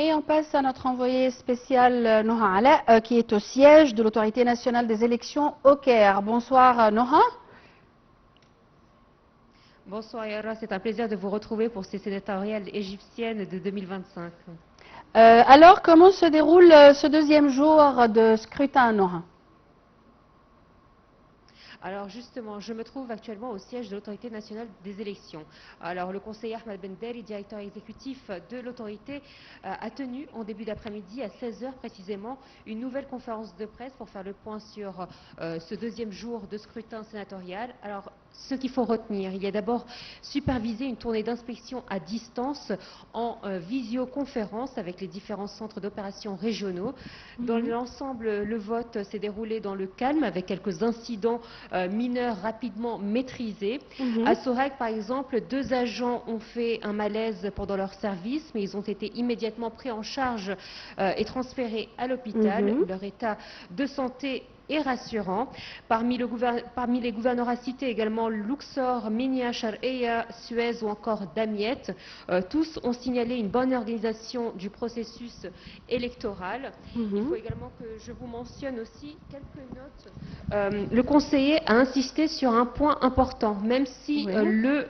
Et on passe à notre envoyé spécial Noha Ala, qui est au siège de l'Autorité nationale des élections au Caire. Bonsoir Noha. Bonsoir Yara, c'est un plaisir de vous retrouver pour ces sénatoriales égyptiennes de 2025. Alors, comment se déroule ce deuxième jour de scrutin, Noha? Alors justement, je me trouve actuellement au siège de l'Autorité nationale des élections. Alors le conseiller Ahmed Benderi, directeur exécutif de l'autorité, a tenu en début d'après-midi à 16 h précisément une nouvelle conférence de presse pour faire le point sur ce deuxième jour de scrutin sénatorial. Alors ce qu'il faut retenir, il y a d'abord supervisé une tournée d'inspection à distance en visioconférence avec les différents centres d'opération régionaux. Dans l'ensemble, le vote s'est déroulé dans le calme avec quelques incidents mineurs rapidement maîtrisés. À Sorek, par exemple, 2 agents ont fait un malaise pendant leur service, mais ils ont été immédiatement pris en charge et transférés à l'hôpital. Leur état de santé est rassurant. Parmi les gouvernorats cités également, Luxor, Minya, Shar'eya, Suez ou encore Damiette, tous ont signalé une bonne organisation du processus électoral. Il faut également que je vous mentionne aussi quelques notes. Le conseiller a insisté sur un point important. Même si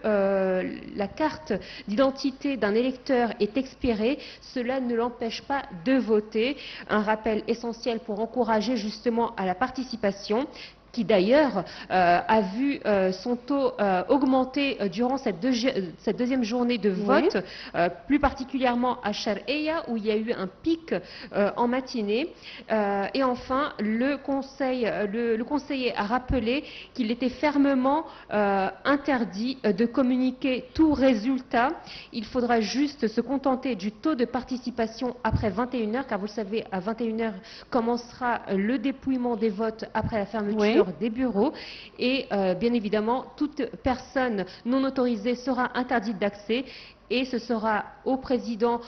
la carte d'identité d'un électeur est expirée, cela ne l'empêche pas de voter. Un rappel essentiel pour encourager justement à la participation, qui d'ailleurs a vu son taux augmenter durant cette deuxième journée de vote, plus particulièrement à Shar'eya où il y a eu un pic en matinée. Et enfin, le conseiller a rappelé qu'il était fermement interdit de communiquer tout résultat. Il faudra juste se contenter du taux de participation après 21 h, car vous le savez, à 21 h commencera le dépouillement des votes après la fermeture des bureaux et bien évidemment toute personne non autorisée sera interdite d'accès et ce sera au président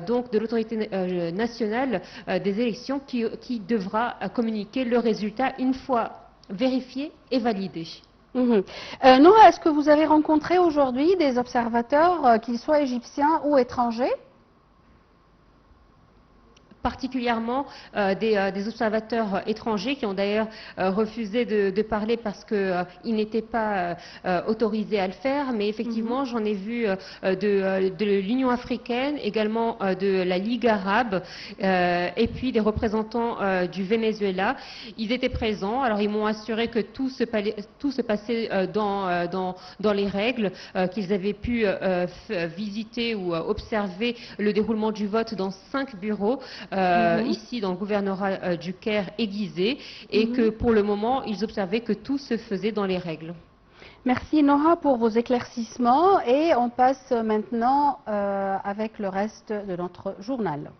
donc de l'autorité nationale des élections qui devra communiquer le résultat une fois vérifié et validé. Noha, est-ce que vous avez rencontré aujourd'hui des observateurs, qu'ils soient égyptiens ou étrangers? Particulièrement des observateurs étrangers qui ont d'ailleurs refusé de parler parce qu'ils n'étaient pas autorisés à le faire. Mais effectivement, j'en ai vu de l'Union africaine, également de la Ligue arabe et puis des représentants du Venezuela. Ils étaient présents. Alors ils m'ont assuré que tout se passait dans les règles, qu'ils avaient pu visiter ou observer le déroulement du vote dans 5 bureaux. Ici dans le gouvernorat du Caire aiguisé et que pour le moment ils observaient que tout se faisait dans les règles. Merci Noha pour vos éclaircissements et on passe maintenant avec le reste de notre journal.